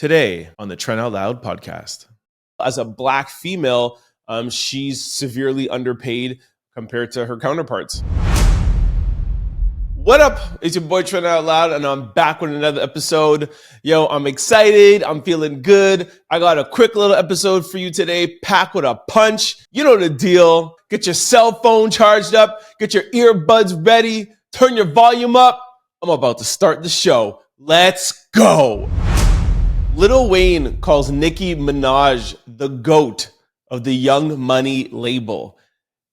Today on the Trent Out Loud Podcast. As a Black female, she's severely underpaid compared to her counterparts. What up? It's your boy Trent Out Loud, and I'm back with another episode. Yo, I'm excited. I'm feeling good. I got a quick little episode for you today, packed with a punch. You know the deal. Get your cell phone charged up. Get your earbuds ready. Turn your volume up. I'm about to start the show. Let's go. Lil Wayne calls Nicki Minaj the GOAT of the Young Money label.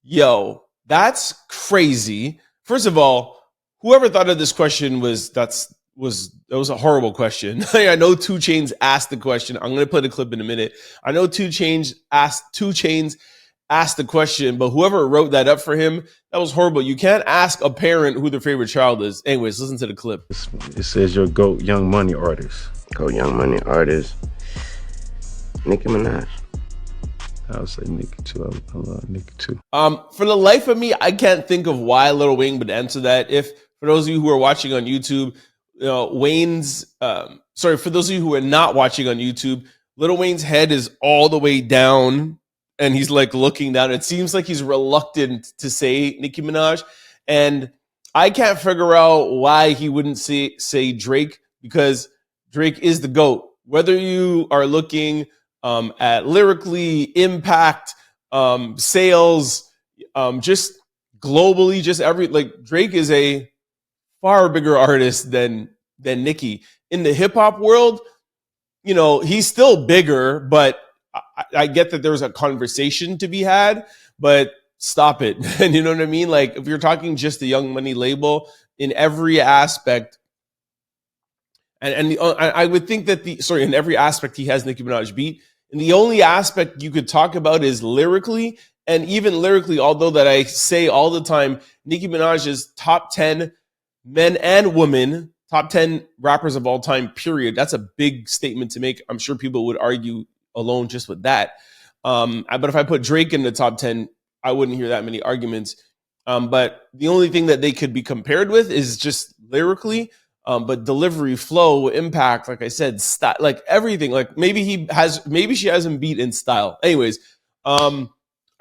Yo, that's crazy. First of all, whoever thought of this question was a horrible question. I know 2 Chainz asked the question. I'm going to play the clip in a minute. I know 2 Chainz asked the question, but whoever wrote that up for him, that was horrible. You can't ask a parent who their favorite child is. Anyways, listen to the clip. It says your GOAT Young Money artist. GOAT Young Money artist, Nicki Minaj. I would say Nicki too. I love Nicki too. For the life of me, I can't think of why Lil Wayne would answer that. For those of you who are watching on YouTube, for those of you who are not watching on YouTube, Lil Wayne's head is all the way down and he's like looking down. It seems like he's reluctant to say Nicki Minaj. And I can't figure out why he wouldn't say Drake, because Drake is the GOAT. Whether you are looking at lyrically, impact, sales, just globally, Drake is a far bigger artist than Nicki. In the hip hop world, he's still bigger, but I get that there's a conversation to be had, but stop it. And you know what I mean? Like, if you're talking just the Young Money label, in every aspect, and I would think that in every aspect he has Nicki Minaj beat. And the only aspect you could talk about is lyrically. And even lyrically, although that I say all the time, Nicki Minaj is top 10 men and women, top 10 rappers of all time, period. That's a big statement to make. I'm sure people would argue alone just with that. But if I put Drake in the top 10, I wouldn't hear that many arguments. But the only thing that they could be compared with is just lyrically. But delivery, flow, impact, like I said, style, like everything. Like maybe she has him beat in style. Anyways, I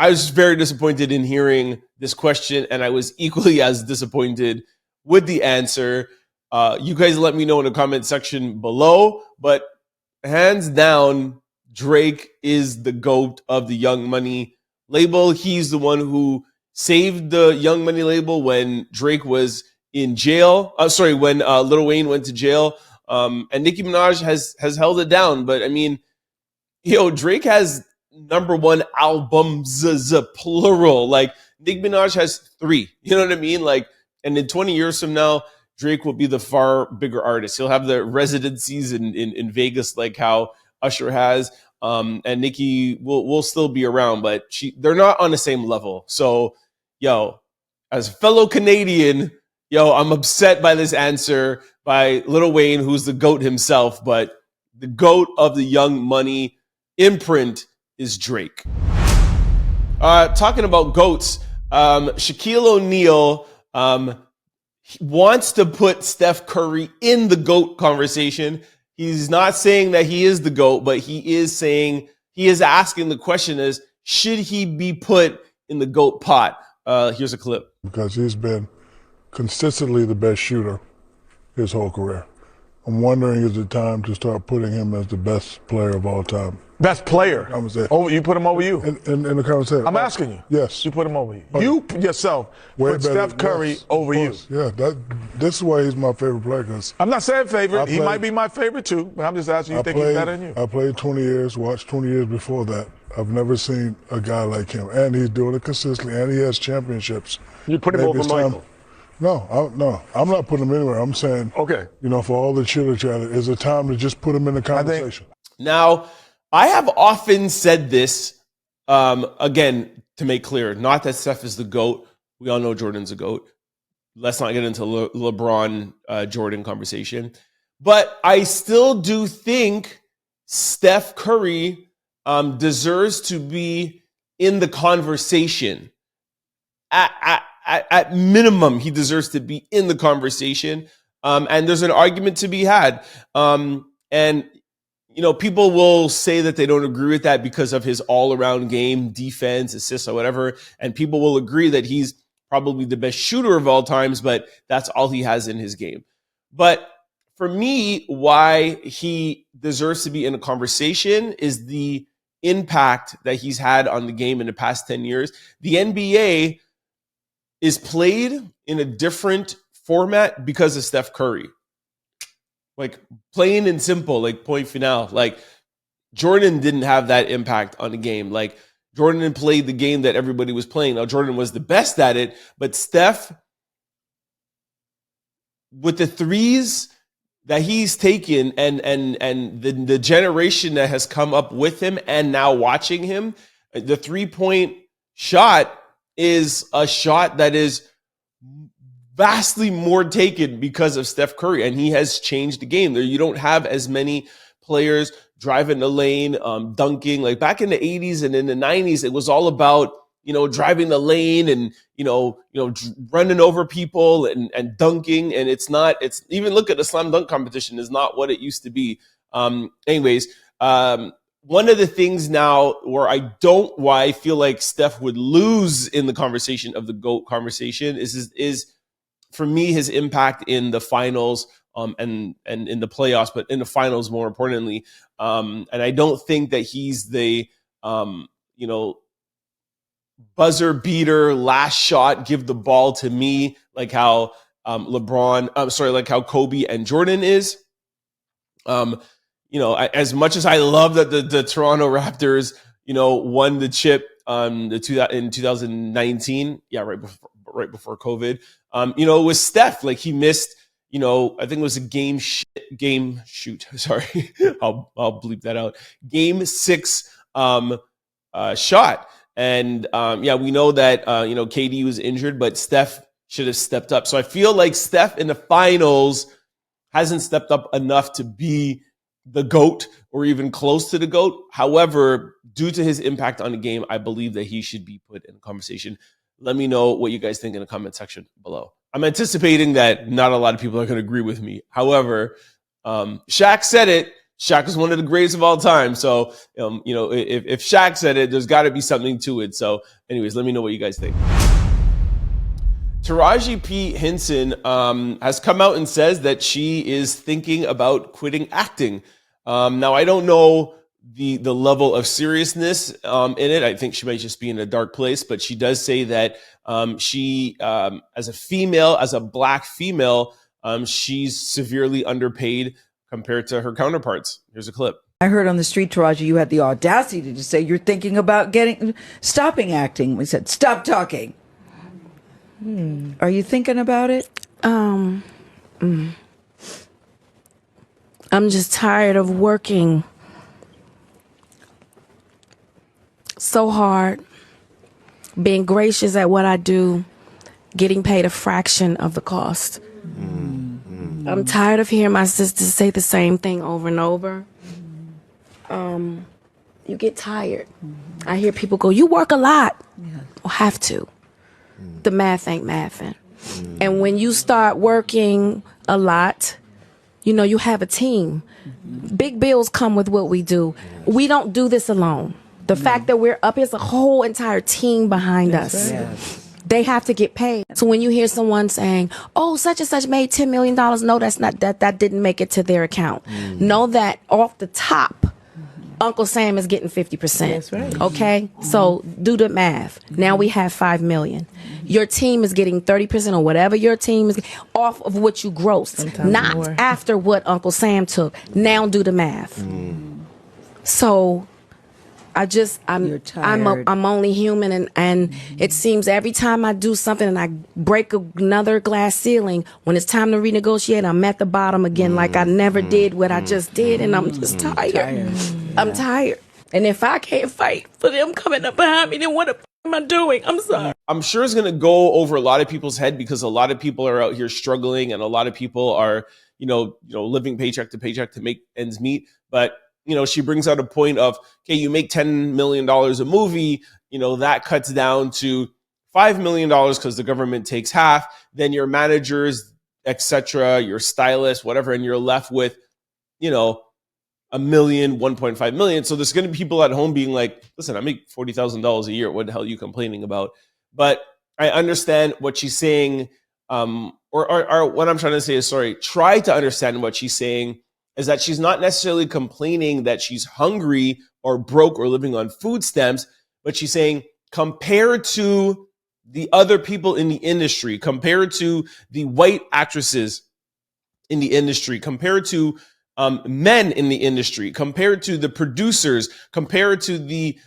was very disappointed in hearing this question, and I was equally as disappointed with the answer. You guys let me know in the comment section below, but hands down, Drake is the GOAT of the Young Money label. He's the one who saved the Young Money label when Drake was in jail. When Lil Wayne went to jail. And Nicki Minaj has held it down. But I mean, Drake has #1 albums, plural. Like, Nicki Minaj has 3. You know what I mean? Like, and in 20 years from now, Drake will be the far bigger artist. He'll have the residencies in Vegas, like how Usher has. And Nicki will still be around, but they're not on the same level. So, as a fellow Canadian, I'm upset by this answer by Lil Wayne, who's the GOAT himself, but the GOAT of the Young Money imprint is Drake. Talking about GOATs, Shaquille O'Neal wants to put Steph Curry in the GOAT conversation. He's not saying that he is the GOAT, but he is asking the question is, should he be put in the GOAT pot? Here's a clip. Because he's been consistently the best shooter his whole career. I'm wondering, is it time to start putting him as the best player of all time? Best player? I'm saying. Oh, you put him over you? In the conversation. I'm asking you. Yes. You put him over you. You yourself put Steph Curry over you. Yeah, this is why he's my favorite player. Cause I'm not saying favorite. He might be my favorite too, but I'm just asking you, think he's better than you? I played 20 years, watched 20 years before that. I've never seen a guy like him. And he's doing it consistently, and he has championships. You put him over Michael? No, I'm not putting him anywhere. I'm saying, okay, for all the chitter chatter, is it time to just put him in the conversation? Now, I have often said this, again, to make clear, not that Steph is the GOAT. We all know Jordan's a GOAT. Let's not get into LeBron Jordan conversation. But I still do think Steph Curry deserves to be in the conversation. At minimum, he deserves to be in the conversation. And there's an argument to be had. And people will say that they don't agree with that because of his all-around game, defense, assists, or whatever. And people will agree that he's probably the best shooter of all times, but that's all he has in his game. But for me, why he deserves to be in a conversation is the impact that he's had on the game in the past 10 years. The NBA is played in a different format because of Steph Curry. Like, plain and simple, like, point final. Like, Jordan didn't have that impact on the game. Like, Jordan played the game that everybody was playing. Now, Jordan was the best at it, but Steph, with the threes that he's taken and the generation that has come up with him and now watching him, the 3-point shot is a shot that is vastly more taken because of Steph Curry, and he has changed the game. There, you don't have as many players driving the lane, dunking. Like back in the 80s and in the 90s, it was all about, driving the lane and, running over people and dunking. And it's even look at the slam dunk competition is not what it used to be. Anyways, one of the things now where why I feel like Steph would lose in the conversation of the GOAT conversation is for me, his impact in the finals, and in the playoffs, but in the finals more importantly. And I don't think that he's the, buzzer beater, last shot, give the ball to me, like how like how Kobe and Jordan is. As much as I love that the Toronto Raptors, won the chip in 2019, right before COVID. It was Steph, like he missed, I think it was a game shoot. Sorry, I'll bleep that out. Game 6 shot. And we know that, KD was injured, but Steph should have stepped up. So I feel like Steph in the finals hasn't stepped up enough to be the GOAT or even close to the GOAT. However, due to his impact on the game, I believe that he should be put in a conversation. Let me know what you guys think in the comment section below. I'm anticipating that not a lot of people are going to agree with me. However, Shaq said it. Shaq is one of the greatest of all time. So, if Shaq said it, there's got to be something to it. So, anyways, let me know what you guys think. Taraji P Henson has come out and says that she is thinking about quitting acting. Now, I don't know the level of seriousness in it. I think she might just be in a dark place, but she does say that she, as a Black female, she's severely underpaid compared to her counterparts. Here's a clip. I heard on the street, Taraji, you had the audacity to say you're thinking about stopping acting. We said, stop talking. Are you thinking about it? I'm just tired of working so hard, being gracious at what I do, getting paid a fraction of the cost. I'm tired of hearing my sisters say the same thing over and over. You get tired. I hear people go, you work a lot. Yeah. Well, have to. The math ain't mathing. And when you start working a lot, you have a team. Big bills come with what we do. We don't do this alone. The fact that we're up, there's a whole entire team behind us. Yes. They have to get paid. So when you hear someone saying, oh, such and such made $10 million, no, that's not, that didn't make it to their account. Know that off the top, Uncle Sam is getting 50%. That's right. Okay? So do the math. Now we have $5 million. Your team is getting 30% or whatever your team is off of what you grossed. Sometimes not more. After what Uncle Sam took. Now do the math. So I'm only human, and it seems every time I do something and I break another glass ceiling, when it's time to renegotiate, I'm at the bottom again, like I never did what I just did, and I'm just tired. I'm tired. And if I can't fight for them coming up behind me, then what the f am I doing? I'm sorry. I'm sure it's going to go over a lot of people's head because a lot of people are out here struggling, and a lot of people are, living paycheck to paycheck to make ends meet. But she brings out a point of, okay, you make $10 million a movie, that cuts down to $5 million because the government takes half, then your managers, etc., your stylist, whatever, and you're left with, $1 million, $1.5 million. So there's going to be people at home being like, listen, I make $40,000 a year. What the hell are you complaining about? But I understand what she's saying. Or what I'm trying to say is, try to understand what she's saying is that she's not necessarily complaining that she's hungry or broke or living on food stamps, but she's saying compared to the other people in the industry, compared to the white actresses in the industry, compared to men in the industry, compared to the producers, compared to the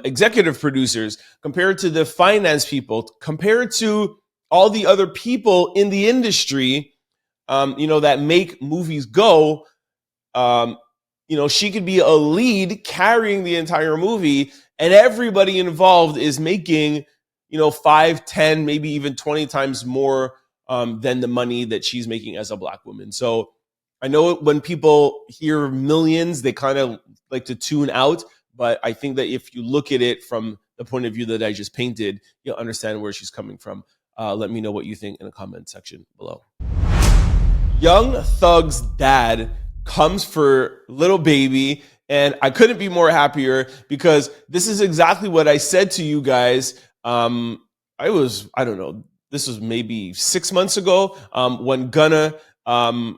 executive producers, compared to the finance people, compared to all the other people in the industry, that make movies go, she could be a lead carrying the entire movie, and everybody involved is making, 5, 10, maybe even 20 times more than the money that she's making as a Black woman. So I know when people hear millions, they kind of like to tune out. But I think that if you look at it from the point of view that I just painted, you'll understand where she's coming from. Let me know what you think in the comment section below. Young Thug's dad comes for little baby, and I couldn't be more happier because this is exactly what I said to you guys. This was maybe 6 months ago when Gunna copped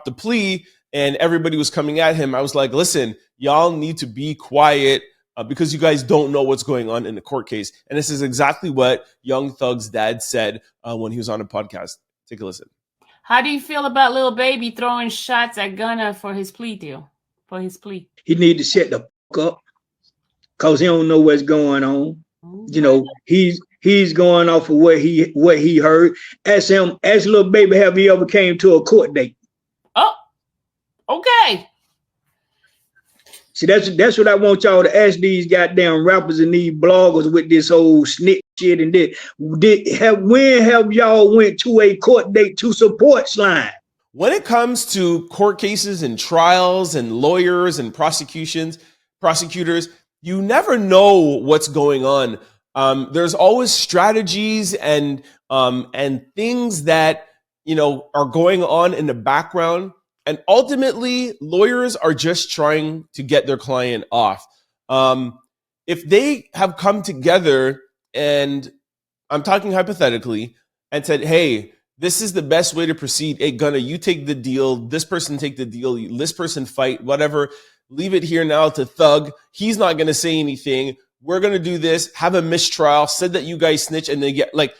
the plea and everybody was coming at him. I was like, listen, y'all need to be quiet because you guys don't know what's going on in the court case. And this is exactly what Young Thug's dad said when he was on a podcast. Take a listen. How do you feel about Lil Baby throwing shots at Gunna for his plea deal? He need to shut the fuck up because he don't know what's going on. He's going off of what he heard. Ask Lil Baby, have he ever came to a court date? Oh, okay. See, that's what I want y'all to ask these goddamn rappers and these bloggers with this whole snitch shit and this. When have y'all went to a court date to support slime? When it comes to court cases and trials and lawyers and prosecutors, you never know what's going on. There's always strategies and things that are going on in the background. And ultimately, lawyers are just trying to get their client off. If they have come together, and I'm talking hypothetically, and said, hey, this is the best way to proceed. Hey, Gunna, you take the deal. This person take the deal. This person fight, whatever. Leave it here now to Thug. He's not going to say anything. We're going to do this, have a mistrial, said that you guys snitch, and they get like,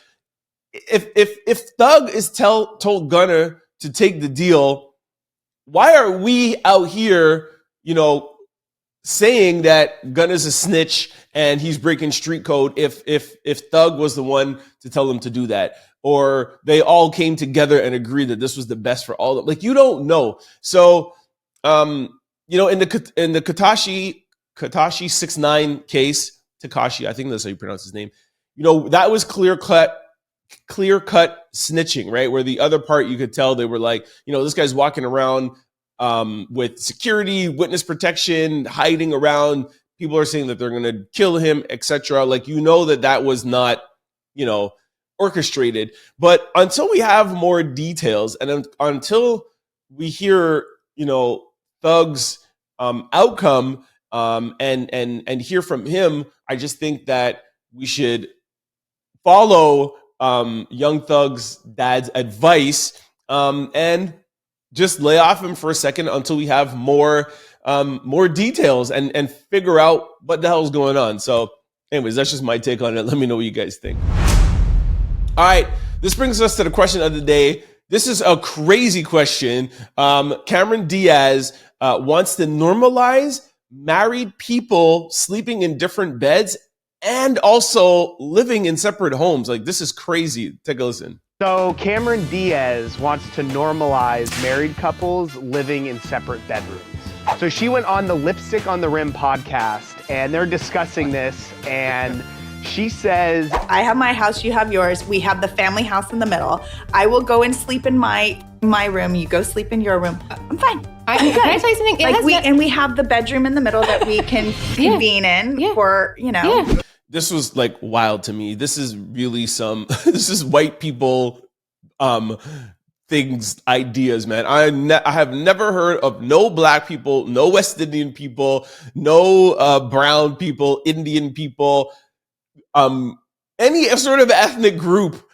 if Thug is told Gunna to take the deal, why are we out here, saying that Gunna's a snitch and he's breaking street code if Thug was the one to tell him to do that? Or they all came together and agreed that this was the best for all of them. Like, you don't know. So, in the Tekashi 6ix9ine case, Tekashi, I think that's how you pronounce his name. That was clear cut snitching, right? Where the other part, you could tell they were like, this guy's walking around with security, witness protection, hiding around. People are saying that they're going to kill him, etc. Like, that was not, orchestrated. But until we have more details and until we hear, Thug's outcome and hear from him, I just think that we should follow Young Thug's dad's advice and just lay off him for a second until we have more details and figure out what the hell's going on. So anyways, that's just my take on it. Let me know what you guys think. All right, this brings us to the question of the day. This is a crazy question. Cameron Diaz wants to normalize married people sleeping in different beds and also living in separate homes. Like, this is crazy. Take a listen. So Cameron Diaz wants to normalize married couples living in separate bedrooms. So she went on the Lipstick on the Rim podcast and they're discussing this, and she says, I have my house, you have yours. We have the family house in the middle. I will go and sleep in my room. You go sleep in your room. I'm fine. Can I tell you something? We have the bedroom in the middle that we can convene in for, This was like wild to me. This is really this is white people ideas, man. I have never heard of no black people, no West Indian people, no brown people, Indian people, any sort of ethnic group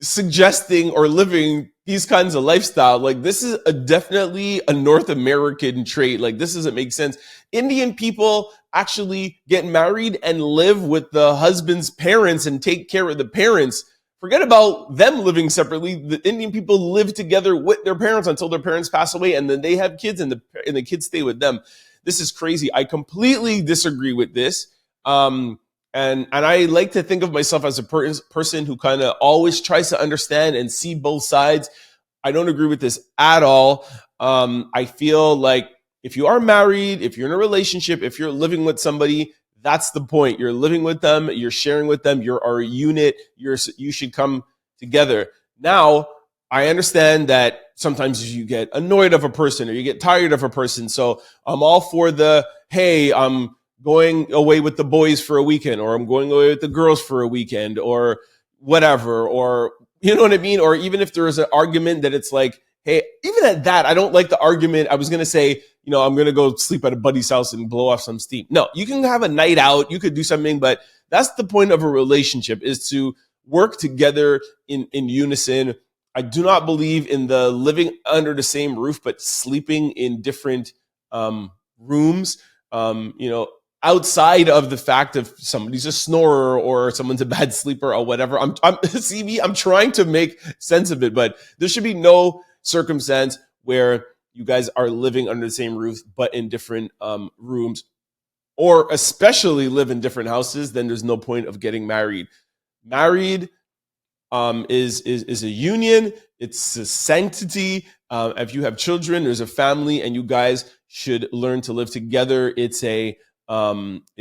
suggesting or living these kinds of lifestyle. Like, this is definitely a North American trait. Like, this doesn't make sense. Indian people actually get married and live with the husband's parents and take care of the parents. Forget about them living separately. The Indian people live together with their parents until their parents pass away, and then they have kids, and the kids stay with them. This is crazy. I completely disagree with this. And I like to think of myself as a person who kind of always tries to understand and see both sides. I don't agree with this at all. I feel like if you are married, if you're in a relationship, if you're living with somebody, that's the point. You're living with them, you're sharing with them, you're a unit, you should come together. Now, I understand that sometimes you get annoyed of a person or you get tired of a person. So I'm all for hey, I'm going away with the boys for a weekend, or I'm going away with the girls for a weekend, or whatever, or you know what I mean? Or even if there is an argument that it's like, hey, even at that, I don't like the argument. I was going to say, I'm going to go sleep at a buddy's house and blow off some steam. No, you can have a night out. You could do something, but that's the point of a relationship, is to work together in unison. I do not believe in the living under the same roof, but sleeping in different rooms, outside of the fact of somebody's a snorer or someone's a bad sleeper or whatever. I'm trying to make sense of it, but there should be no circumstance where you guys are living under the same roof, but in different rooms, or especially live in different houses. Then there's no point of getting married. Married is a union. It's a sanctity. If you have children, there's a family, and you guys should learn to live together. It's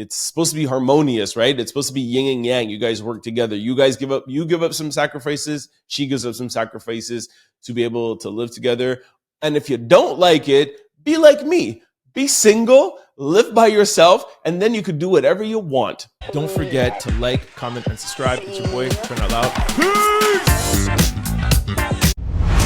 supposed to be harmonious, right? It's supposed to be yin and yang. You guys work together. You give up some sacrifices. She gives up some sacrifices to be able to live together. And if you don't like it, be like me. Be single, live by yourself, and then you could do whatever you want. Don't forget to like, comment, and subscribe. It's your boy, Trent Out Loud. Peace!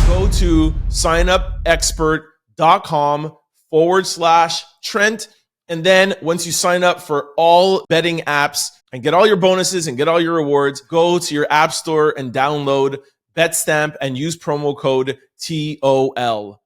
Go to signupexpert.com/Trent. And then once you sign up for all betting apps and get all your bonuses and get all your rewards, go to your app store and download BetStamp and use promo code TOL.